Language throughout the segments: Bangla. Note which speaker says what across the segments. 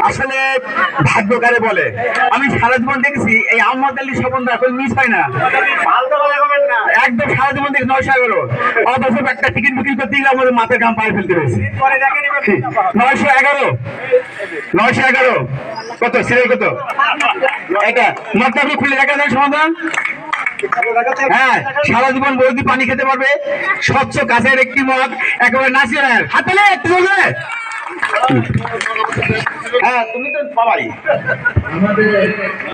Speaker 1: আসলে ভাগ্যকারে বলে। আমি সারা জীবন দেখেছি এই আহমদ আলী সম্বন্ধে এখন মিস হয় না, একদম সারা জীবন দেখি 911 অথচ একটা টিকিট বুকিং করতে গেলে আমাদের মাথার ঘাম পায়ে ফেলতে হয়েছে। 911 কত সিরিয়াল কত এটা মাত্র আপনি খুলে দেখা যায় সমাধান। হ্যাঁ, সারা জীবন বৌদি পানি খেতে পারবে, স্বচ্ছ কাছের একটি মগ, একেবারে নাচিয়ে হাতে একটু বলবে। হ্যাঁ, তুমি তো বাবাই।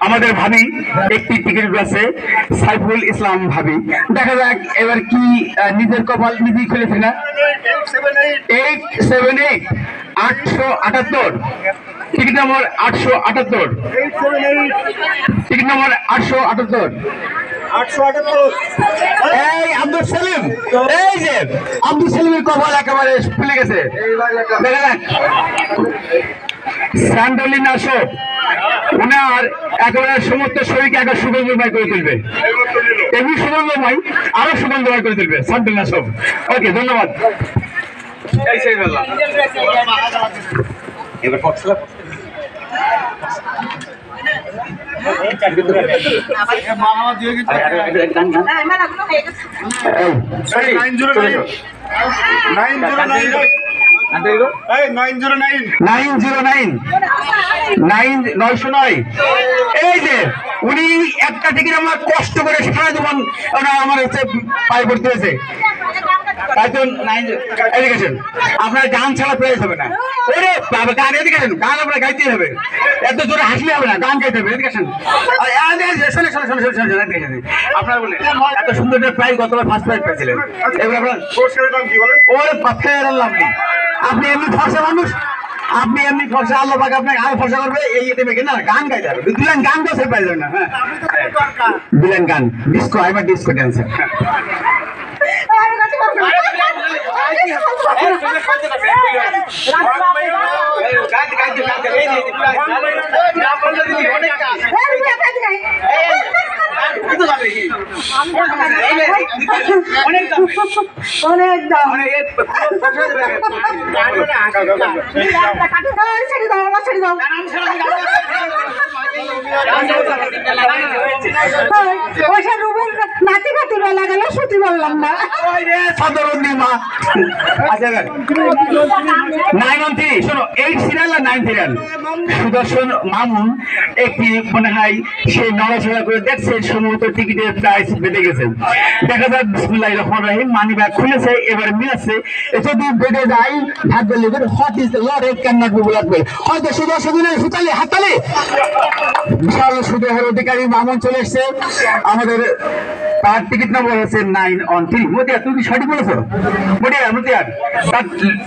Speaker 1: আমাদের ভাবি একটি টিকিট আছে, সাইফুল ইসলাম ভাবি। দেখা যাক এবার কি নিজের কপাল নিজেই খুলেছে না। 878 878 টিকিট নম্বর 878 টিকিট নম্বর 878 এই আব্দুল সেলিম, এই যে আব্দুল সেলিমের কপাল একেবারে খুলে গেছে। দেখা যাক স্যান্ডলিন আসক ওনার একেবারে সমস্ত শরীরকে একবার সুগন্ধময় করে তুলবে, এমনি সুগন্ধময় আরো সুগন্ধময় করে তুলবে স্যান্ডলিন আসক। ওকে, ধন্যবাদ। এই সেই বেলা এবার এই যে উনি একটা টিকিট আমার কষ্ট করে সারা জীবন আমার হচ্ছে পায়ে পড়তে হয়েছে। আপনার গান ছাড়া প্রয়োজন হবে না। ওরে বাবা, গান এদিকেছেন, গান আপনার গাইতেই হবে, এত জোরে হাসলে হবে না, গান গাইতে হবে। এদিকেছেন আপনার বলে এত সুন্দর প্রাইজ গতবার ফার্স্ট প্রাইজ পেয়েছিলেন। এবার আপনার ওরে ফের আনলাম নেই। আপনি এমনি ফর্সা মানুষ, আপনি এমনি ফর্সা, আল্লাহ পাক আপনাকে আরো ফর্সা করবে। এই এতে মেখে না গান গাইতে হবে, দিলেন গান গাছে পাই যাবে না। হ্যাঁ, দিলেন গান ডিস্কো, এবার ডিস্কো ড্যান্সার। সুদর্শন মামুন একটি মনে হয় সে নড়াচড়া করে দেখছে সম্ভবত টিকিটের প্রাইস বেড়ে গেছে। দেখা যাক বিসমিল্লাহির রহমানির রহিম। মানি ব্যাগ খুলেছে, এবার মিলাচ্ছে। যদি বেড়ে যায় ভাগ্য লিখবেন what is the lord it can not be লাগবে। হয়তো সুদর্শনের সুতালি হাততালি বিশাল সুদেহের অধিকারী মামুন চলে এসছে। আমাদের তার টিকিট নম্বর হচ্ছে 913। মতিয়া, তুমি সঠিক বলেছো? মতিয়া,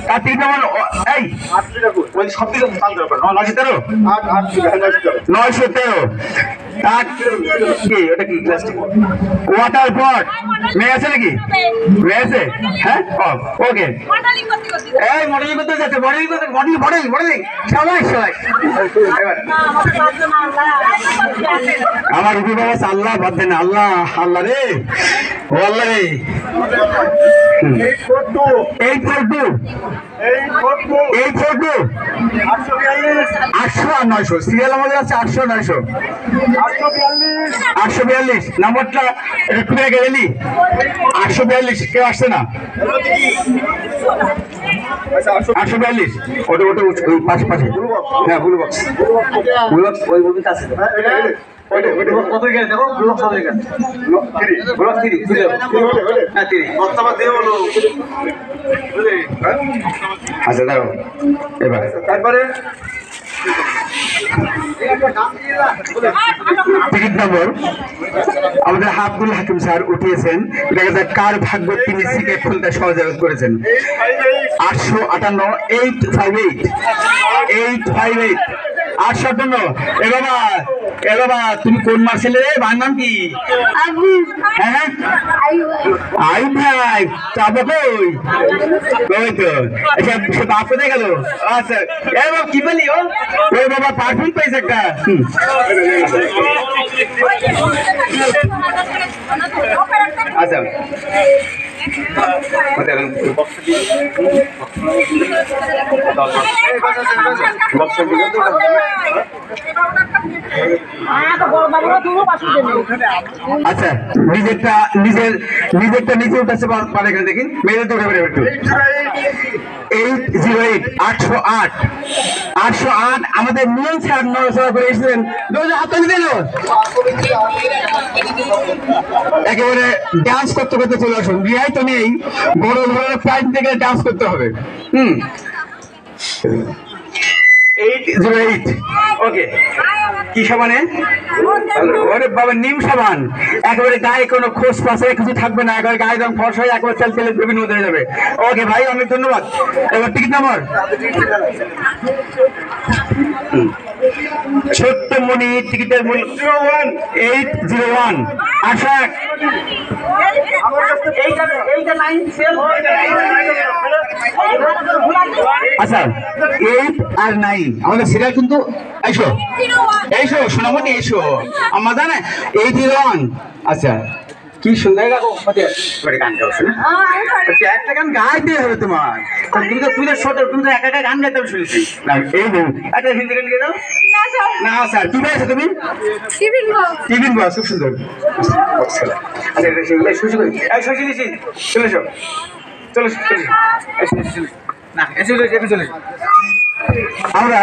Speaker 1: তার টিকিট নম্বর এই সব থেকে 913 913। ওটা কি ওয়াটার পট মেয়ে আছে নাকি? মেয়ে আছে? হ্যাঁ, ওকে। এই মডেলিং করতে যাচ্ছে, মডেলিং সবাই আমার রুবি বাবা আল্লাহ বাদ দেন। আল্লাহ আল্লাহ রে, ও আল্লাহ রে। 842 800 আর 900 সিরিয়াল আমাদের আছে। 800 900 842 নাম্বারটা একটু আগে এলি। 842 কেউ আসছে না? 842 ওটা ওই পাশে হ্যাঁ, ব্লু বক্স ওই মুভিতে আছে। কত গেলে দেখো, ব্লু বক্স কত গেলে? ব্লক 3 হ্যাঁ 3 বর্তমান দিয়ে বলো। আচ্ছা দাও এবার তারপরে টিকিট নম্বর আমাদের আব্দুল হাকিম স্যার উঠিয়েছেন। দেখা যায় কার ভাগ্য তিনি সিটে খুলতে সহযোগিতা করেছেন। 858 858 858। এ বাবা তুমি কোন মার্শাল রে? ভাই নাম কি? হ্যাঁ আই ভাই চাপা কই তো সে বাপ কোথায় গেল? আচ্ছা এ বাবা কি বলি? ওই বাবা পারফিউম পাইছে একটা। আচ্ছা আচ্ছা নিজেরটা নিজে উঠাচ্ছে পারে এখানে দেখি মেয়েদের তো উঠে একটু 808 808 808 আমাদের নিয়ম স্যার নড়াচড়া করে এসেছিলেন হাত দিল একেবারে ডান্স করতে করতে চলে আসুন রিহাই তো নেই বড় ধরনের প্রাইজ থেকে ডান্স করতে হবে 808 ওকে কি সাবানে ওরে বাবা নিম সাবান একেবারে গায়ে কোনো খোঁজ পাশে কিছু থাকবে না একেবারে গায়ে রং ফর্স হয়ে একেবারে তেল তেলে বিভিন্ন হয়ে যাবে ওকে ভাই অনেক ধন্যবাদ এবার টিকিট নাম্বার ছোট্ট মনি টিকিটের মূল্য 801 আশা আচ্ছা 8 আর 9 আমাদের সিরিয়াল কিন্তু এসো এসো সোনামণি এসো আমার জানে 801 আচ্ছা কি সুন্দর গান গাও শোনা একটা গান গাইতে হবে তোমার তুমি তো ছোট তুমি তো একা একা গান গাইতে হবে শুনেছি এই একটা হিন্দি গান গিয়ে দাও না স্যার কি গাইছো তুমি টিফিন বস খুব সুন্দর চলে এসো চলে না এসে চলে আমরা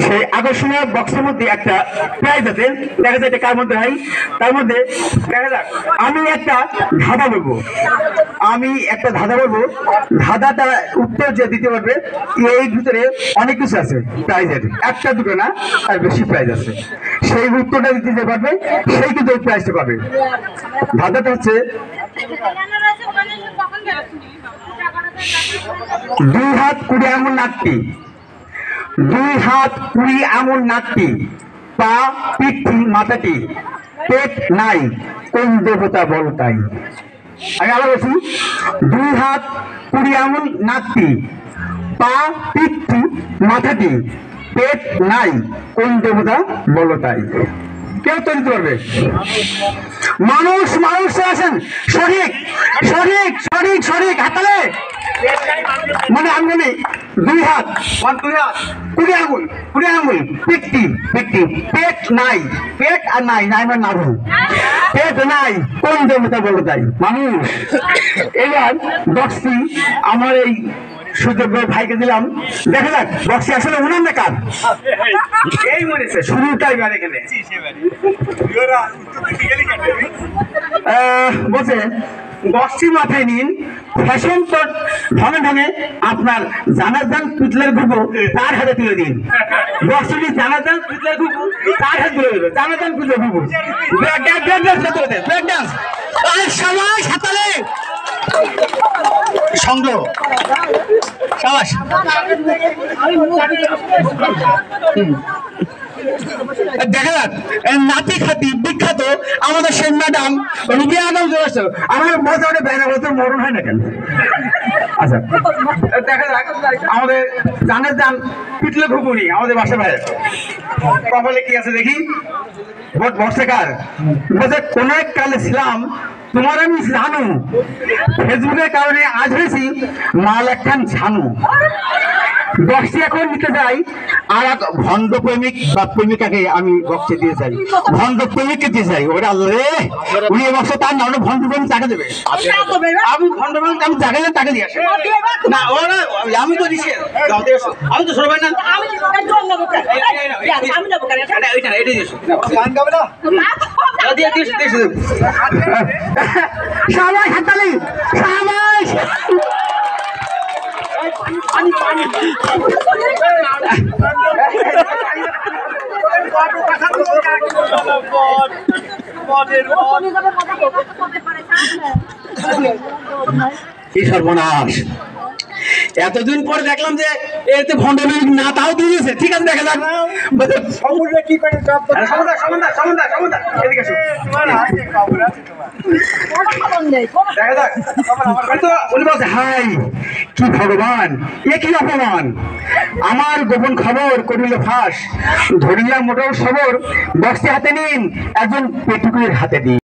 Speaker 1: সেই আকর্ষণীয় বক্সের মধ্যে একটা প্রাইজ আছে দেখা যায় এটা কার মধ্যে হয় তার মধ্যে দেখা যাক আমি একটা ধাঁধা বলবো ধাঁধাটা উত্তর যে দিতে পারবে এই ভিতরে অনেক কিছু আছে প্রাইজের একটা দুটো না আর বেশি প্রাইজ আছে সেই উত্তরটা দিতে পারবে সেই কিন্তু ওই প্রাইজটা পাবে ধাঁধাটা হচ্ছে 2 হাত 20 আঙুল নাকটি 2 হাত 20 আঙুল নাকটি পা পিঠি মাথাটি পেট নাই কোন দেবতা বল তাই আমি আবার বলছি 2 হাত 20 আঙুল নাকটি পা পিঠি মাথাটি পেট নাই কোন দেবতা বল তাই কেউ তো দিতে পারবে মানুষ আসেন সঠিক সঠিক সঠিক সঠিক হাতালে মানে আমি বলি 2 হাত 20 আঙুল পিঠি পেট নাই পেট আর নাই মানে না বলুন পেট নাই কোন দেবতা বলো তাই মানুষ এবার বক্সটি আমার এই সুযোগ্য ভাইকে দিলাম দেখা যাক বক্সটি আসলে উনার না কার এই মনেছে শুরুটাই বার এখানে বলছে বক্সটি মাথায় নিন ফ্যাশন তো ঢঙে আপনার জানাজান পুতলের ঘুঘু তার হাতে তুলে দিন বক্সটি জানাজান পুতলের ঘুঘু তার হাতে তুলে দেবে জানাজান পুতলের ঘুঘু ব্রেক ডান্স আর সবাই সাঁতারে সংগ্রহ সাবাস দেখা যাক নাতি খাতি বিখ্যাত আমাদের সেই ম্যাডাম রুবিয়া আদম আমার মজা ওটা বেড়া বলতে মরণ হয় না কেন আচ্ছা দেখা যাক আমাদের জানের জান পিটলে ঘুগুনি আমাদের বাসা ভাই কপালে কি আছে দেখি বর্ষাকার বলছে কোন এক কালে ছিলাম তোমার আমি জানু ফেসবুকের কারণে আজ হয়েছি মাল একখান ছানু বক্সটি এখন নিতে যাই আর এক ভণ্ড প্রেমিক বা প্রেমিকাকে আমি বক্সে দিয়ে চাই ভণ্ড প্রেমিককে দিয়ে চাই ওরা রে উনি এই বক্সে তার না ওটা ভণ্ড প্রেমিক টাকা দেবে আমি ভণ্ড প্রেমিক আমি টাকা দেন টাকা দিয়ে আসি না ওরা আমি তো দিচ্ছি আমি তো শোনাবেন না সবাই হাততালি সবাই কি সর্বনাশ এতদিন পরে দেখলাম যে এতে ভণ্ডামি না তাও দিয়েছে ঠিক আছে দেখা যাক সমুদ্রে কি করে এদিকে আসো দেখা যাক উনি বলছে হাই কি ভগবান এ কি অপমান আমার গোপন খবর করিল ফাঁস ধরিলাম মোটর সবর বক্সটি হাতে নিন একজন পেটুকুয়ের হাতে দিন